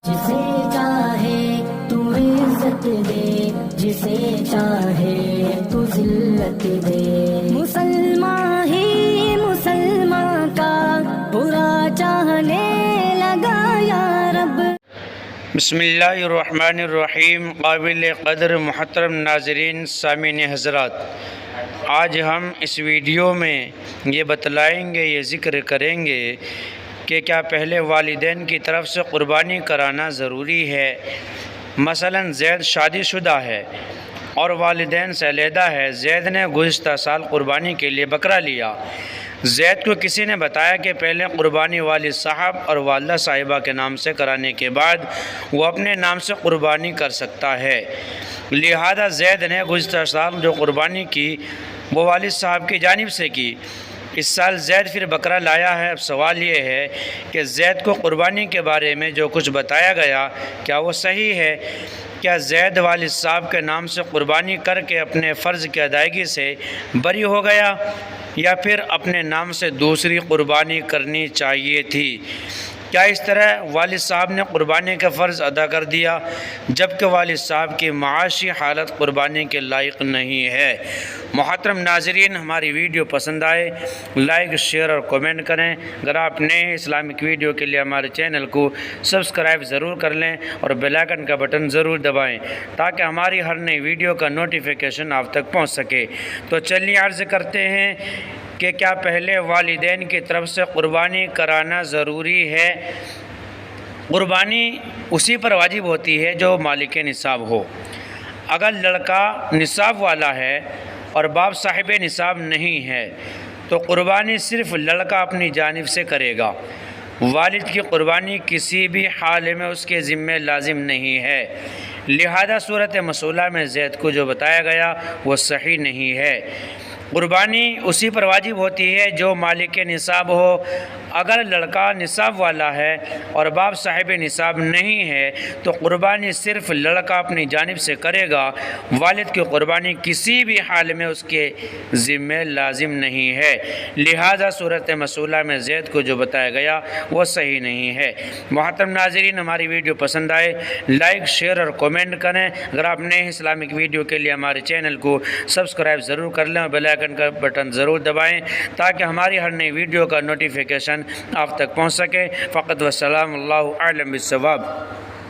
جسے چاہے تو عزت دے، جسے چاہے تو ذلت دے، مسلمان ہی مسلمان کا برا چاہنے لگا یا رب۔ بسم اللہ الرحمن الرحیم۔ قابل قدر محترم ناظرین، سامعین حضرات، آج ہم اس ویڈیو میں یہ بتلائیں گے، یہ ذکر کریں گے کہ کیا پہلے والدین کی طرف سے قربانی کرانا ضروری ہے۔ مثلا زید شادی شدہ ہے اور والدین سے علیحدہ ہے۔ زید نے گزشتہ سال قربانی کے لیے بکرا لیا۔ زید کو کسی نے بتایا کہ پہلے قربانی والد صاحب اور والدہ صاحبہ کے نام سے کرانے کے بعد وہ اپنے نام سے قربانی کر سکتا ہے، لہذا زید نے گزشتہ سال جو قربانی کی وہ والد صاحب کی جانب سے کی۔ اس سال زید پھر بکرا لایا ہے۔ اب سوال یہ ہے کہ زید کو قربانی کے بارے میں جو کچھ بتایا گیا کیا وہ صحیح ہے؟ کیا زید والد صاحب کے نام سے قربانی کر کے اپنے فرض کی ادائیگی سے بری ہو گیا یا پھر اپنے نام سے دوسری قربانی کرنی چاہیے تھی؟ کیا اس طرح والد صاحب نے قربانی کا فرض ادا کر دیا جبکہ والد صاحب کی معاشی حالت قربانی کے لائق نہیں ہے؟ محترم ناظرین، ہماری ویڈیو پسند آئے لائک، شیئر اور کومنٹ کریں۔ اگر آپ نئے اسلامک ویڈیو کے لیے ہمارے چینل کو سبسکرائب ضرور کر لیں اور بیل آئیکن کا بٹن ضرور دبائیں تاکہ ہماری ہر نئی ویڈیو کا نوٹیفیکیشن آپ تک پہنچ سکے۔ تو چلیے عرض کرتے ہیں کہ کیا پہلے والدین کی طرف سے قربانی کرانا ضروری ہے؟ قربانی اسی پر واجب ہوتی ہے جو مالک نصاب ہو۔ اگر لڑکا نصاب والا ہے اور باپ صاحب نصاب نہیں ہے تو قربانی صرف لڑکا اپنی جانب سے کرے گا۔ والد کی قربانی کسی بھی حال میں اس کے ذمہ لازم نہیں ہے، لہذا صورت مسئلہ میں زید کو جو بتایا گیا وہ صحیح نہیں ہے۔ قربانی اسی پر واجب ہوتی ہے جو مالک نصاب ہو۔ اگر لڑکا نصاب والا ہے اور باپ صاحب نصاب نہیں ہے تو قربانی صرف لڑکا اپنی جانب سے کرے گا۔ والد کی قربانی کسی بھی حال میں اس کے ذمہ لازم نہیں ہے، لہذا صورت مسئلہ میں زید کو جو بتایا گیا وہ صحیح نہیں ہے۔ محترم ناظرین، ہماری ویڈیو پسند آئے لائک، شیئر اور کومنٹ کریں۔ اگر آپ نئے اسلامک ویڈیو کے لیے ہمارے چینل کو سبسکرائب ضرور کر لیں اور بیل آئیکن کا بٹن ضرور دبائیں تاکہ ہماری ہر نئی ویڈیو کا نوٹیفیکیشن آپ تک پہنچ سکے۔ فقط والسلام، اللہ اعلم بالصواب۔